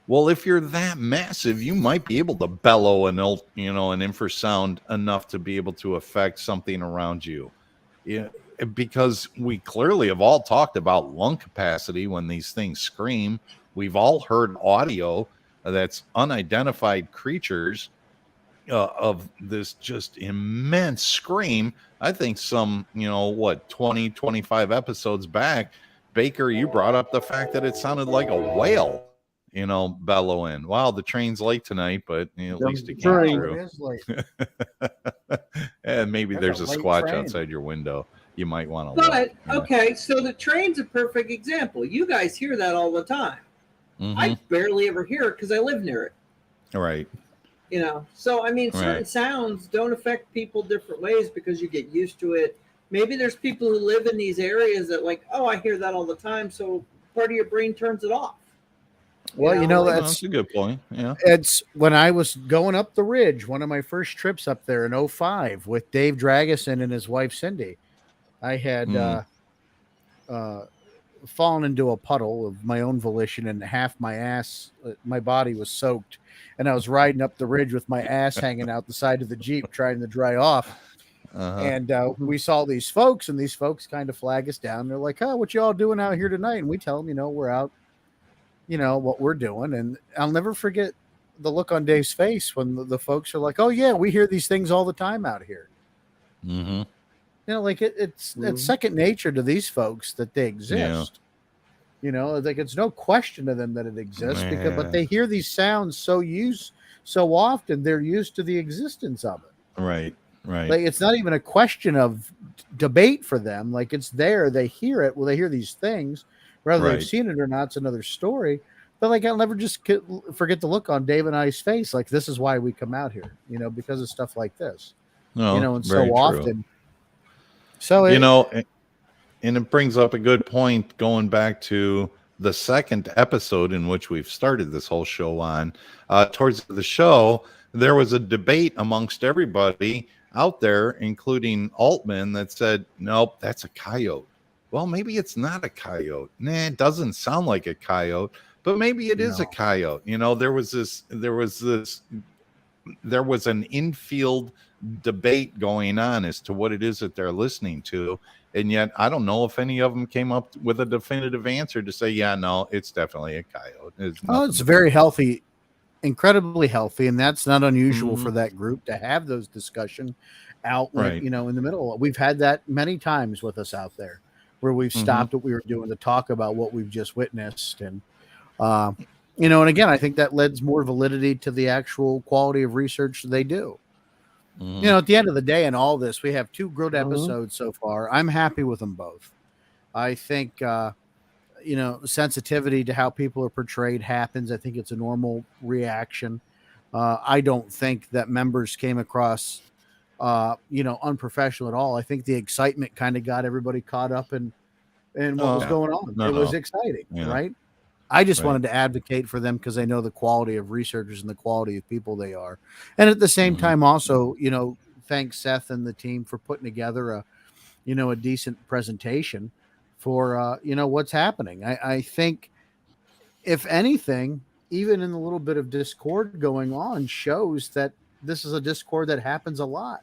Well, if you're that massive, you might be able to bellow an infrasound enough to be able to affect something around you. Yeah, because we clearly have all talked about lung capacity when these things scream. We've all heard audio that's unidentified creatures of this just immense scream. I think some, 20, 25 episodes back, Baker, you brought up the fact that it sounded like a whale, bellowing. Wow, the train's late tonight, but at least it came through. It is late. And maybe there's a Squatch outside your window. You might want to look. Okay, so the train's a perfect example. You guys hear that all the time. Mm-hmm. I barely ever hear it because I live near it. Right. So I mean, certain sounds don't affect people different ways because you get used to it. Maybe there's people who live in these areas that I hear that all the time. So part of your brain turns it off. Well, that's a good point. Yeah. It's when I was going up the ridge, one of my first trips up there in 2005 with Dave Dragusin and his wife, Cindy. I had fallen into a puddle of my own volition, and half my body was soaked, and I was riding up the ridge with my ass hanging out the side of the Jeep trying to dry off. And we saw these folks, and these folks kind of flag us down. They're like, "Oh, what y'all doing out here tonight?" And we tell them, we're out, what we're doing. And I'll never forget the look on Dave's face when the folks are like, "Oh yeah, we hear these things all the time out here." Mm-hmm. It's second nature to these folks that they exist. Yeah. It's no question to them that it exists but they hear these sounds so often they're used to the existence of it. Right. It's not even a question of debate for them. It's there. They hear it. Well, they hear these things, whether they've seen it or not. It's another story. But I'll never just forget the look on Dave and I's face. This is why we come out here, because of stuff like this. And so often. So and it brings up a good point going back to the second episode in which we've started this whole show on. Towards the show, there was a debate amongst everybody out there, including Altman, that said, "Nope, that's a coyote." Well, maybe it's not a coyote. It doesn't sound like a coyote, but maybe it is a coyote. There was an infield debate going on as to what it is that they're listening to, and yet I don't know if any of them came up with a definitive answer to say, yeah, no, it's definitely a coyote. It's very healthy, incredibly healthy, and that's not unusual for that group to have those discussion out in the middle. We've had that many times with us out there where we've stopped what we were doing to talk about what we've just witnessed. And and again, I think that lends more validity to the actual quality of research they do. At the end of the day, in all this, we have 2 good episodes so far. I'm happy with them both. I think, sensitivity to how people are portrayed happens. I think it's a normal reaction. I don't think that members came across, unprofessional at all. I think the excitement kind of got everybody caught up in what was going on. It was exciting, right? I just wanted to advocate for them because I know the quality of researchers and the quality of people they are. And at the same time, also, thank Seth and the team for putting together a decent presentation for, what's happening. I think, if anything, even in the little bit of discord going on, shows that this is a discord that happens a lot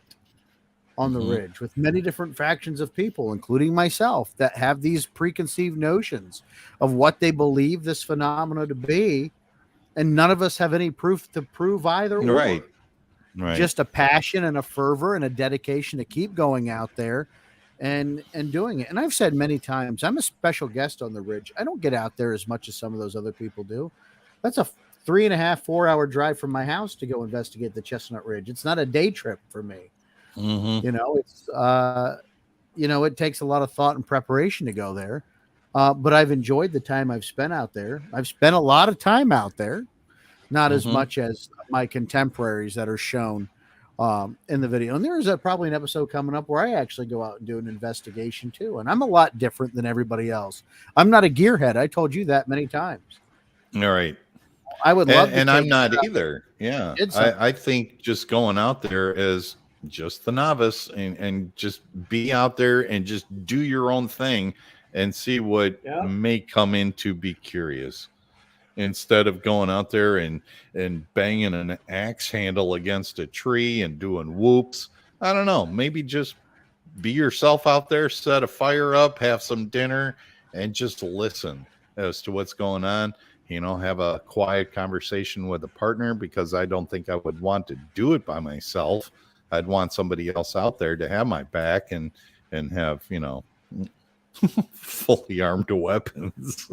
on the ridge with many different factions of people, including myself, that have these preconceived notions of what they believe this phenomena to be. And none of us have any proof to prove either. Right. Just a passion and a fervor and a dedication to keep going out there and doing it. And I've said many times, I'm a special guest on the ridge. I don't get out there as much as some of those other people do. That's a 3.5, 4 hour drive from my house to go investigate the Chestnut Ridge. It's not a day trip for me. Mm-hmm. You know, it's it takes a lot of thought and preparation to go there. But I've enjoyed the time I've spent out there. I've spent a lot of time out there, not as much as my contemporaries that are shown in the video. And there's probably an episode coming up where I actually go out and do an investigation too. And I'm a lot different than everybody else. I'm not a gearhead. I told you that many times. All right. I would love to. And I'm not either. Yeah. I think just going out there as just the novice and just be out there and just do your own thing and see what may come in to be curious, instead of going out there and banging an axe handle against a tree and doing whoops. I don't know. Maybe just be yourself out there, set a fire up, have some dinner, and just listen as to what's going on. You know, have a quiet conversation with a partner, because I don't think I would want to do it by myself. I'd want somebody else out there to have my back and have, fully armed weapons.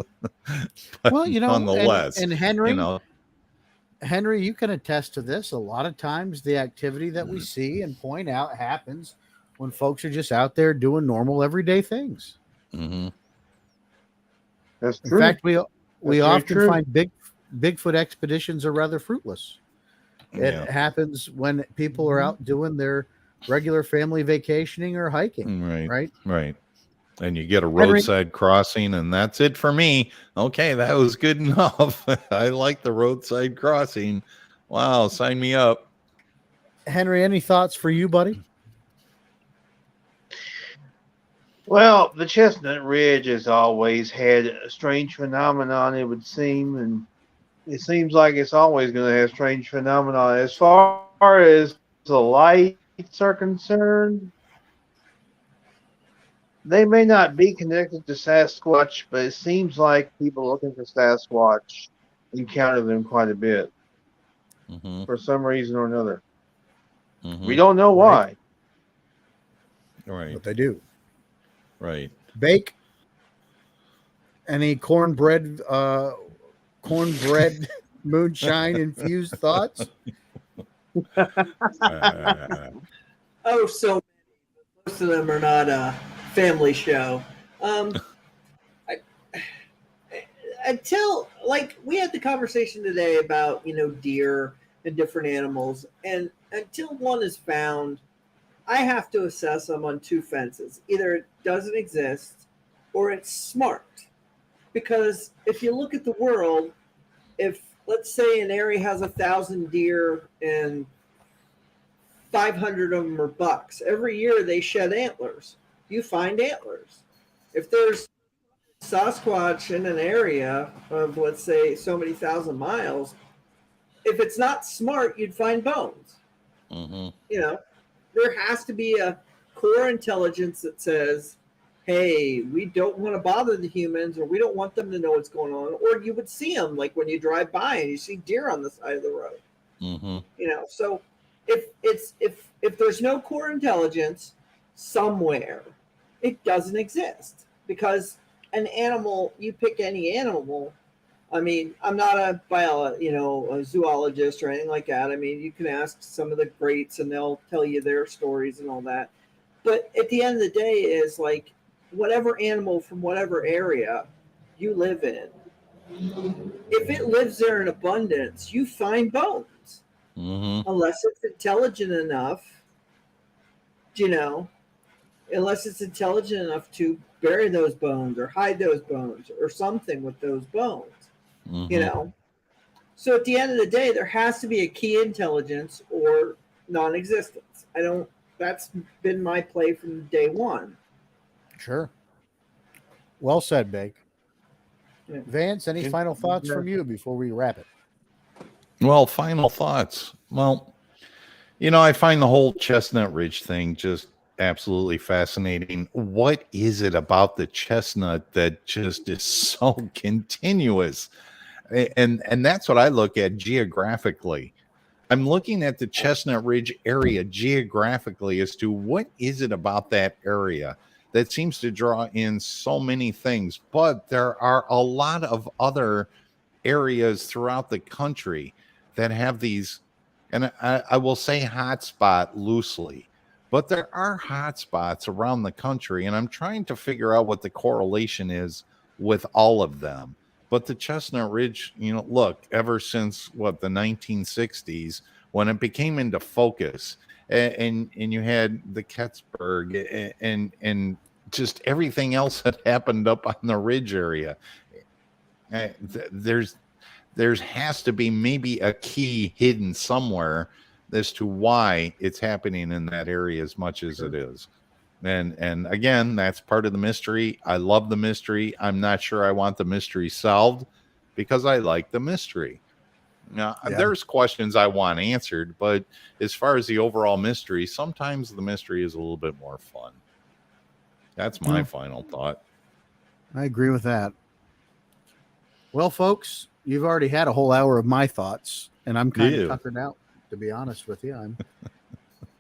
Well, nonetheless, and Henry, Henry, you can attest to this. A lot of times the activity that we see and point out happens when folks are just out there doing normal everyday things. Mm-hmm. That's true. In fact, we often find Bigfoot expeditions are rather fruitless. It happens when people are out doing their regular family vacationing or hiking. Right. And you get a roadside crossing, and that's it for me. Okay, that was good enough. I like the roadside crossing. Wow, sign me up. Henry, any thoughts for you, buddy? Well, the Chestnut Ridge has always had a strange phenomenon, it would seem, and it seems like it's always going to have strange phenomena. As far as the lights are concerned, they may not be connected to Sasquatch, but it seems like people looking for Sasquatch encounter them quite a bit for some reason or another. We don't know why. Right. But they do. Right. Bake. Any cornbread moonshine infused thoughts? Oh, so many. Most of them are not a family show. Until, like, we had the conversation today about, deer and different animals, and until one is found, I have to assess them on two fences. Either it doesn't exist or it's smart. Because if you look at the world, if, let's say, an area has 1,000 deer and 500 of them are bucks, every year they shed antlers. You find antlers. If there's Sasquatch in an area of, let's say, so many thousand miles, if it's not smart, you'd find bones. There has to be a core intelligence that says, hey, we don't want to bother the humans, or we don't want them to know what's going on. Or you would see them, like when you drive by and you see deer on the side of the road. So if there's no core intelligence somewhere, it doesn't exist. Because an animal, you pick any animal. I mean, I'm not a zoologist or anything like that. I mean, you can ask some of the greats and they'll tell you their stories and all that. But at the end of the day is like, whatever animal from whatever area you live in, if it lives there in abundance, you find bones. Unless it's intelligent enough, unless it's intelligent enough to bury those bones or hide those bones or something with those bones. So at the end of the day, there has to be a key intelligence or non-existence. That's been my play from day one. Sure. Well said, Bake. Vance, any final thoughts from you before we wrap it? Well, final thoughts. Well, I find the whole Chestnut Ridge thing just absolutely fascinating. What is it about the chestnut that just is so continuous? And that's what I look at geographically. I'm looking at the Chestnut Ridge area geographically as to what is it about that area that seems to draw in so many things. But there are a lot of other areas throughout the country that have these, and I will say hotspot loosely, but there are hotspots around the country, and I'm trying to figure out what the correlation is with all of them. But the Chestnut Ridge, look, ever since the 1960s, when it became into focus, and you had the Kettsburg and just everything else that happened up on the ridge area. There has to be maybe a key hidden somewhere as to why it's happening in that area as much as it is. And again, that's part of the mystery. I love the mystery. I'm not sure I want the mystery solved because I like the mystery. Now, there's questions I want answered, but as far as the overall mystery, sometimes the mystery is a little bit more fun. That's my final thought. I agree with that. Well, folks, you've already had a whole hour of my thoughts, and I'm kind of tuckered out, to be honest with you. I'm,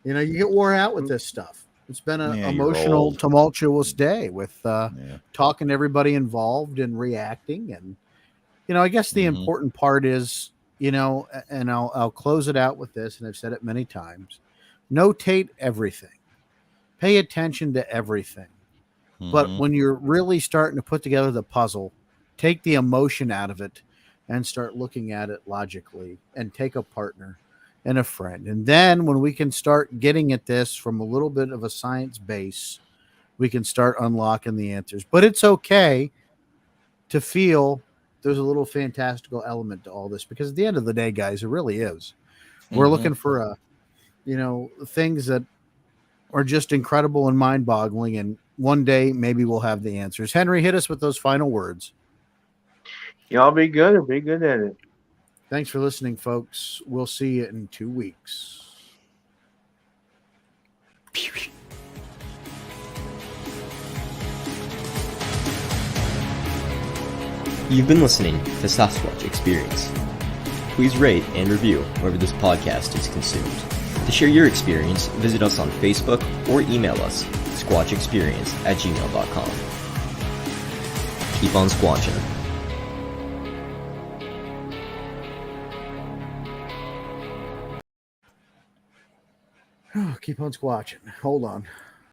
you get wore out with this stuff. It's been an emotional, tumultuous day with talking to everybody involved and reacting. And, I guess the important part is, and I'll close it out with this, and I've said it many times, notate everything. Pay attention to everything. But when you're really starting to put together the puzzle, take the emotion out of it and start looking at it logically, and take a partner and a friend. And then when we can start getting at this from a little bit of a science base, we can start unlocking the answers. But it's okay to feel there's a little fantastical element to all this, because at the end of the day, guys, it really is. We're looking for things that are just incredible and mind-boggling, and one day maybe we'll have the answers. Henry, hit us with those final words. Y'all be good or be good at it. Thanks for listening, folks. We'll see you in 2 weeks. You've been listening to the Sasquatch Experience. Please rate and review wherever this podcast is consumed. To share your experience, visit us on Facebook or email us, squatchexperience@gmail.com. Keep on squatching. Keep on squatching. Hold on.